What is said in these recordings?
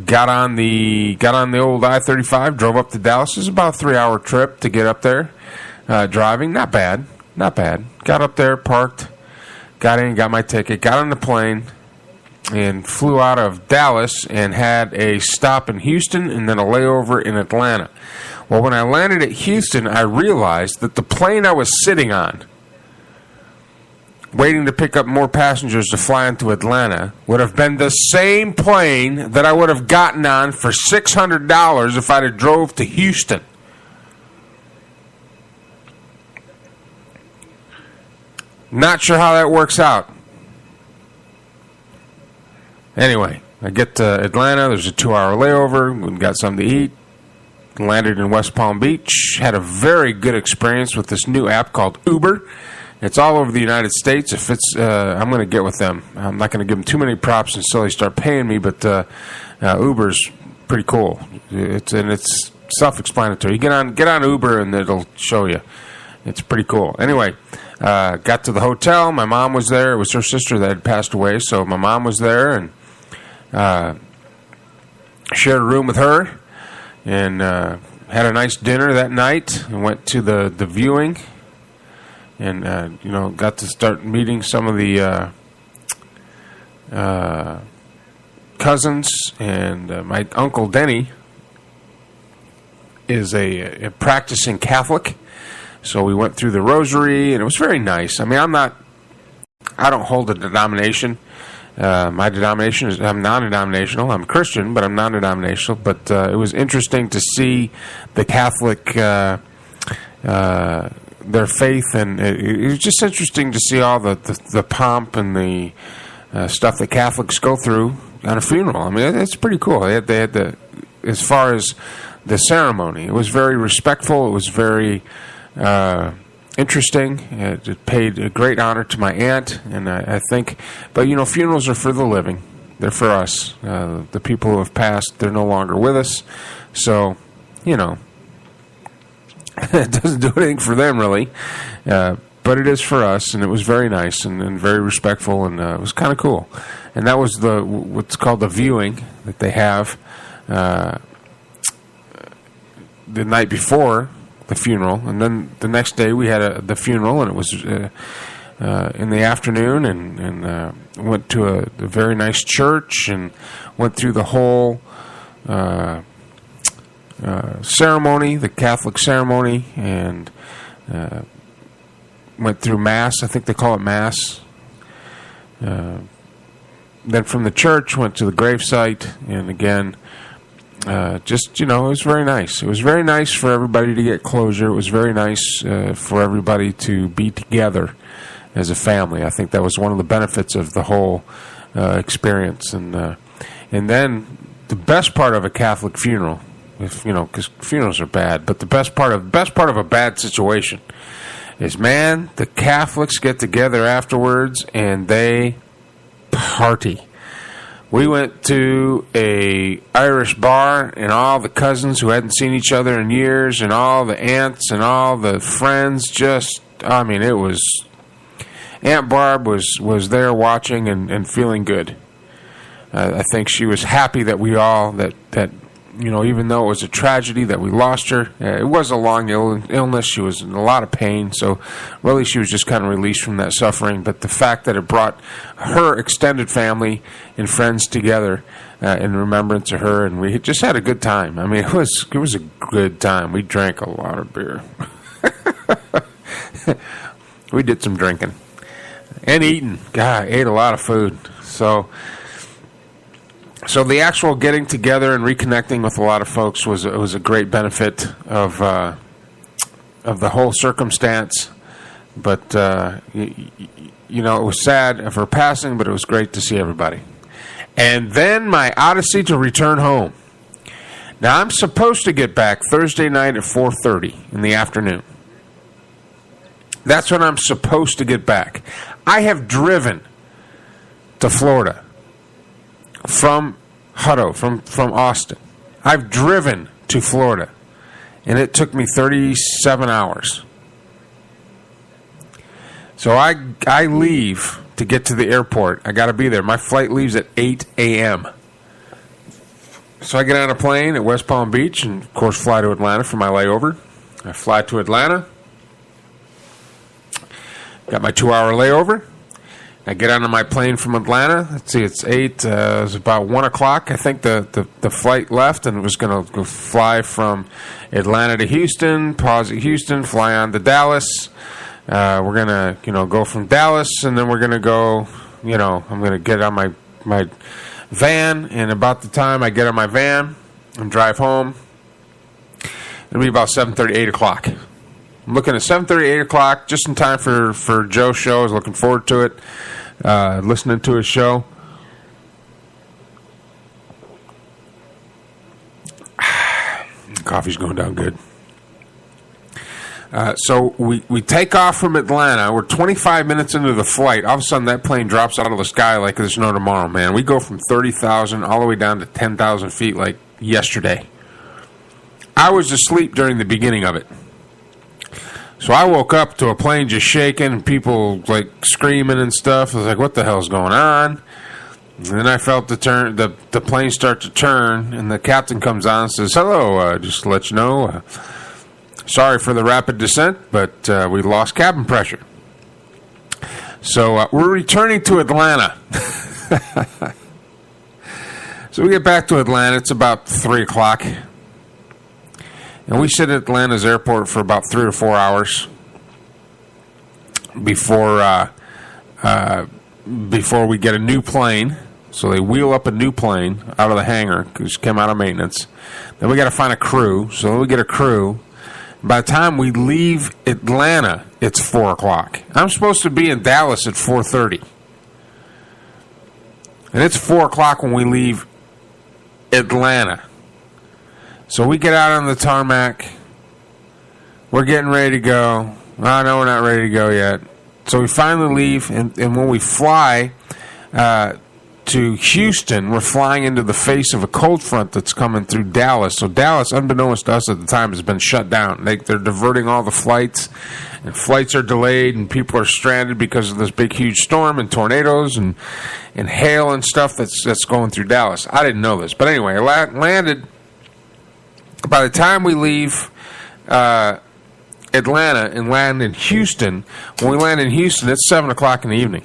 got on the old I-35, drove up to Dallas. It was about a 3-hour trip to get up there. Driving, not bad. Got up there, parked, got in, got my ticket, got on the plane, and flew out of Dallas and had a stop in Houston and then a layover in Atlanta. Well, when I landed at Houston, I realized that the plane I was sitting on, waiting to pick up more passengers to fly into Atlanta, would have been the same plane that I would have gotten on for $600 if I'd have drove to Houston. Not sure how that works out. Anyway, I get to Atlanta. There's a 2-hour layover. We got something to eat. Landed in West Palm Beach. Had a very good experience with this new app called Uber. It's all over the United States. If it's, I'm going to get with them. I'm not going to give them too many props until they start paying me. But Uber's pretty cool. It's self-explanatory. You get on Uber and it'll show you. It's pretty cool. Anyway, got to the hotel. My mom was there. It was her sister that had passed away, so my mom was there and shared a room with her. And had a nice dinner that night and went to the viewing and, got to start meeting some of the cousins. And my Uncle Denny is a practicing Catholic. So we went through the rosary, and it was very nice. I mean, I don't hold a denomination. My denomination is, I'm non-denominational. I'm Christian, but I'm non-denominational. But it was interesting to see the Catholic, their faith, and it was just interesting to see all the pomp and the stuff that Catholics go through on a funeral. I mean, it's pretty cool. They had the, as far as the ceremony, it was very respectful. It was very interesting. It paid a great honor to my aunt, and I think, but funerals are for the living. They're for us. The people who have passed, they're no longer with us. So, it doesn't do anything for them really, but it is for us, and it was very nice and very respectful, and it was kind of cool. And that was what's called the viewing that they have the night before the funeral, and then the next day we had the funeral, and it was in the afternoon, and went to a very nice church and went through the whole ceremony, the Catholic ceremony, and went through Mass. I think they call it Mass. Then from the church went to the gravesite, and again, it was very nice. It was very nice for everybody to get closure. It was very nice for everybody to be together as a family. I think that was one of the benefits of the whole experience. And then the best part of a Catholic funeral, because funerals are bad, but the best part of a bad situation is, man, the Catholics get together afterwards and they party. We went to a Irish bar, and all the cousins who hadn't seen each other in years, and all the aunts and all the friends, it was, Aunt Barb was there watching and feeling good. I think she was happy that we all, that even though it was a tragedy that we lost her, it was a long illness. She was in a lot of pain, so really she was just kind of released from that suffering. But the fact that it brought her extended family and friends together in remembrance of her, and we just had a good time. I mean, it was a good time. We drank a lot of beer. We did some drinking and eating. God, I ate a lot of food. So the actual getting together and reconnecting with a lot of folks was a great benefit of the whole circumstance. But it was sad of her passing, but it was great to see everybody. And then my odyssey to return home. Now I'm supposed to get back Thursday night at 4:30 in the afternoon. That's when I'm supposed to get back. I have driven to Florida from Hutto, from Austin. I've driven to Florida, and it took me 37 hours. So I leave to get to the airport. I got to be there. My flight leaves at 8 a.m. So I get on a plane at West Palm Beach and, of course, fly to Atlanta for my layover. I fly to Atlanta. Got my 2-hour layover. I get onto my plane from Atlanta. Let's see, it's 8. It was about 1 o'clock. I think the flight left, and it was going to fly from Atlanta to Houston, pause at Houston, fly on to Dallas. We're going to, go from Dallas, and then we're going to go, I'm going to get on my van, and about the time I get on my van and drive home, it'll be about 7:30, 8 o'clock. I'm looking at 7:30, 8 o'clock, just in time for Joe's show. I was looking forward to it, listening to his show. Coffee's going down good. So we take off from Atlanta. We're 25 minutes into the flight. All of a sudden, that plane drops out of the sky like there's no tomorrow, man. We go from 30,000 all the way down to 10,000 feet like yesterday. I was asleep during the beginning of it. So I woke up to a plane just shaking and people like screaming and stuff. I was like, what the hell's going on? And then I felt the plane start to turn, and the captain comes on and says, hello, just to let you know, sorry for the rapid descent, but we lost cabin pressure. So we're returning to Atlanta. So we get back to Atlanta. It's about 3 o'clock. And we sit at Atlanta's airport for about 3 or 4 hours before we get a new plane. So they wheel up a new plane out of the hangar because it came out of maintenance. Then we got to find a crew. So then we get a crew. By the time we leave Atlanta, it's 4 o'clock. I'm supposed to be in Dallas at 4:30. And it's 4 o'clock when we leave Atlanta. So we get out on the tarmac. We're getting ready to go. Oh, no, we're not ready to go yet. So we finally leave, and when we fly to Houston, we're flying into the face of a cold front that's coming through Dallas. So Dallas, unbeknownst to us at the time, has been shut down. They're diverting all the flights, and flights are delayed, and people are stranded because of this big, huge storm and tornadoes and hail and stuff that's going through Dallas. I didn't know this. But anyway, I landed. By the time we leave Atlanta and land in Houston, when we land in Houston, it's 7 o'clock in the evening.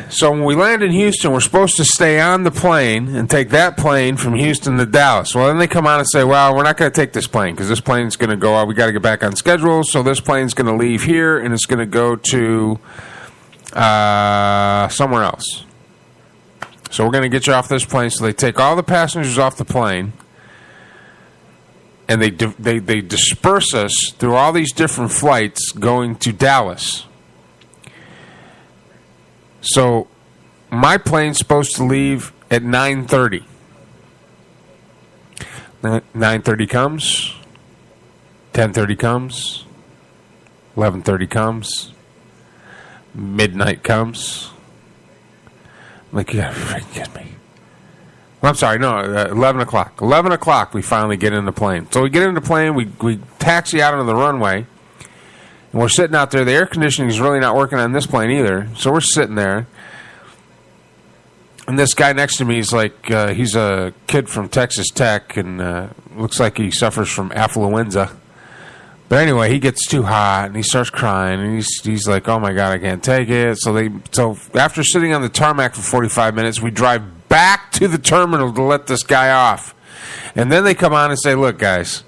So when we land in Houston, we're supposed to stay on the plane and take that plane from Houston to Dallas. Well, then they come on and say, well, we're not going to take this plane because this plane's going to go out. We got to get back on schedule. So this plane's going to leave here and it's going to go to somewhere else. So we're going to get you off this plane. So they take all the passengers off the plane, and they disperse us through all these different flights going to Dallas. So my plane's supposed to leave at 9:30. 9:30 comes. 10:30 comes. 11:30 comes. Midnight comes. I'm like, you gotta be freaking kidding me. Well, I'm sorry, no, 11 o'clock. 11 o'clock, we finally get in the plane. So we get in the plane, we taxi out onto the runway, and we're sitting out there. The air conditioning is really not working on this plane either. So we're sitting there, and this guy next to me is like, he's a kid from Texas Tech, and looks like he suffers from affluenza. But anyway, he gets too hot, and he starts crying, and he's like, oh, my God, I can't take it. So after sitting on the tarmac for 45 minutes, we drive back to the terminal to let this guy off. And then they come on and say, look, guys,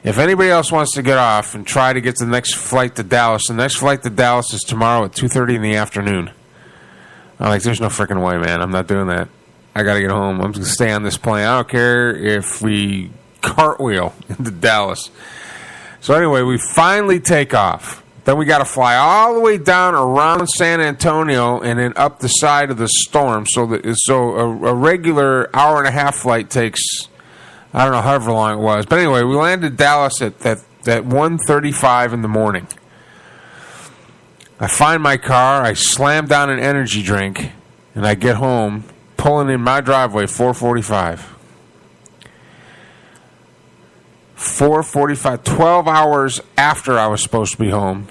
if anybody else wants to get off and try to get to the next flight to Dallas, the next flight to Dallas is tomorrow at 2:30 in the afternoon. I'm like, there's no freaking way, man. I'm not doing that. I got to get home. I'm just going to stay on this plane. I don't care if we cartwheel into Dallas. So anyway, we finally take off. Then we got to fly all the way down around San Antonio and then up the side of the storm. So a regular hour-and-a-half flight takes, I don't know, however long it was. But anyway, we landed Dallas at 1:35 in the morning. I find my car. I slam down an energy drink, and I get home, pulling in my driveway, 4:45. 4:45, 12 hours after I was supposed to be home.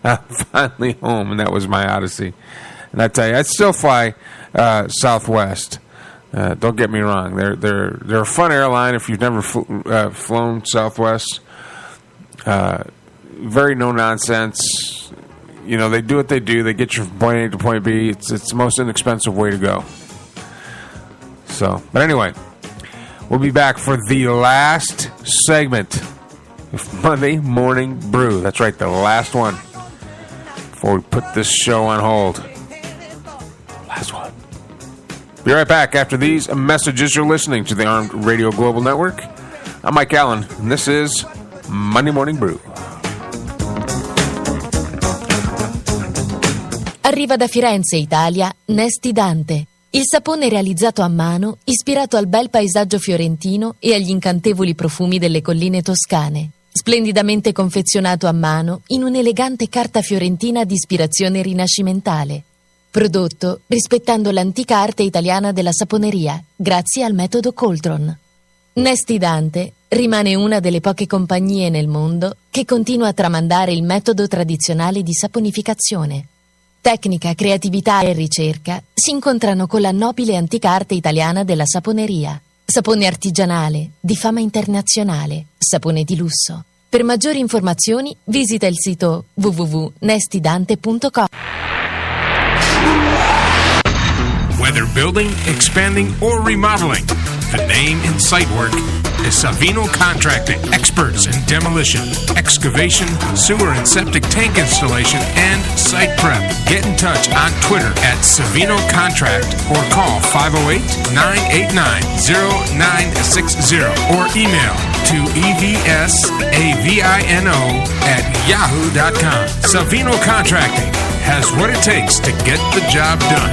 I'm finally home, and that was my odyssey. And I tell you, I'd still fly Southwest. Don't get me wrong; they're a fun airline if you've never flown Southwest. Very no nonsense. You know, they do what they do. They get you from point A to point B. It's the most inexpensive way to go. So, but anyway, we'll be back for the last segment of Monday Morning Brew. That's right, the last one before we put this show on hold. Last one. Be right back after these messages. You're listening to the Armed Radio Global Network. I'm Mike Allen, and this is Monday Morning Brew. Arriva da Firenze, Italia, Nesti Dante, il sapone realizzato a mano, ispirato al bel paesaggio fiorentino e agli incantevoli profumi delle colline toscane. Splendidamente confezionato a mano in un'elegante carta fiorentina di ispirazione rinascimentale. Prodotto rispettando l'antica arte italiana della saponeria, grazie al metodo Coltron. Nesti Dante rimane una delle poche compagnie nel mondo che continua a tramandare il metodo tradizionale di saponificazione. Tecnica, creatività e ricerca si incontrano con la nobile antica arte italiana della saponeria. Sapone artigianale, di fama internazionale, sapone di lusso. Per maggiori informazioni visita il sito www.nestidante.com. Whether building, expanding, or remodeling, the name in site work is Savino Contracting. Experts in demolition, excavation, sewer and septic tank installation, and site prep. Get in touch on Twitter at Savino Contract or call 508-989-0960 or email to evsavino@yahoo.com. Savino Contracting has what it takes to get the job done.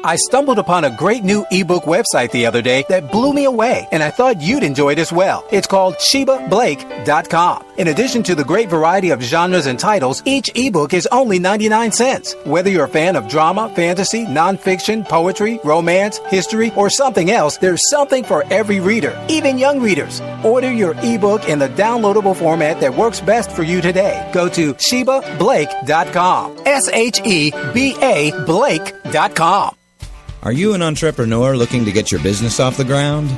I stumbled upon a great new ebook website the other day that blew me away, and I thought you'd enjoy it as well. It's called ShebaBlake.com. In addition to the great variety of genres and titles, each ebook is only 99 cents. Whether you're a fan of drama, fantasy, nonfiction, poetry, romance, history, or something else, there's something for every reader, even young readers. Order your ebook in the downloadable format that works best for you today. Go to ShebaBlake.com. SHEBA Blake.com. Are you an entrepreneur looking to get your business off the ground?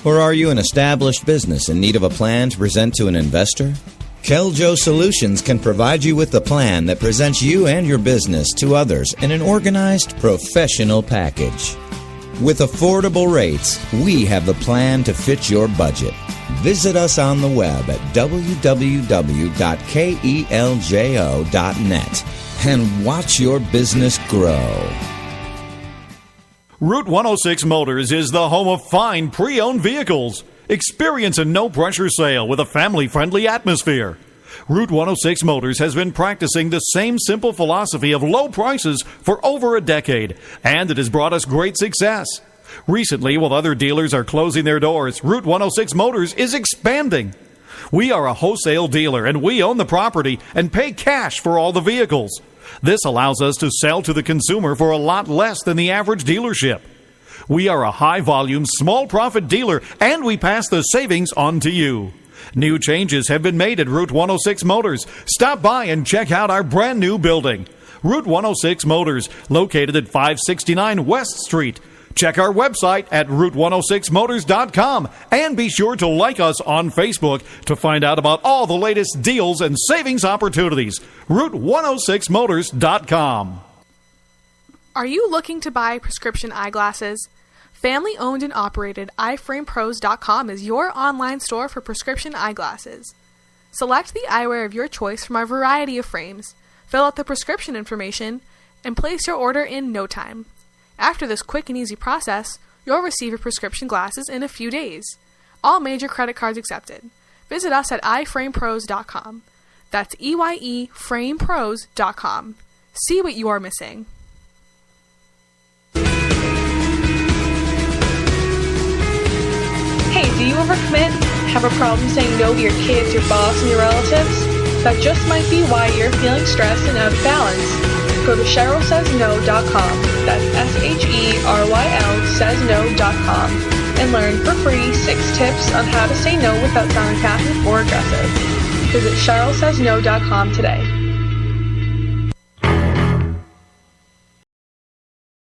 Or are you an established business in need of a plan to present to an investor? Keljo Solutions can provide you with the plan that presents you and your business to others in an organized, professional package. With affordable rates, we have the plan to fit your budget. Visit us on the web at www.keljo.net and watch your business grow. Route 106 Motors is the home of fine pre-owned vehicles. Experience a no-pressure sale with a family-friendly atmosphere. Route 106 Motors has been practicing the same simple philosophy of low prices for over a decade, and it has brought us great success. Recently, while other dealers are closing their doors, Route 106 Motors is expanding. We are a wholesale dealer, and we own the property and pay cash for all the vehicles. This allows us to sell to the consumer for a lot less than the average dealership. We are a high-volume, small-profit dealer, and we pass the savings on to you. New changes have been made at Route 106 Motors. Stop by and check out our brand-new building. Route 106 Motors, located at 569 West Street. Check our website at route106motors.com and be sure to like us on Facebook to find out about all the latest deals and savings opportunities. route106motors.com. Are you looking to buy prescription eyeglasses? Family owned and operated iframepros.com is your online store for prescription eyeglasses. Select the eyewear of your choice from our variety of frames, fill out the prescription information, and place your order in no time. After this quick and easy process, you'll receive your prescription glasses in a few days. All major credit cards accepted. Visit us at iframepros.com. That's EYEFramePros.com. See what you are missing. Hey, do you overcommit? Have a problem saying no to your kids, your boss, and your relatives? That just might be why you're feeling stressed and out of balance. Go to CherylSaysNo.com. That's SHERYL saysno.com and learn for free 6 tips on how to say no without sounding passive or aggressive. Visit CherylSaysNo.com today.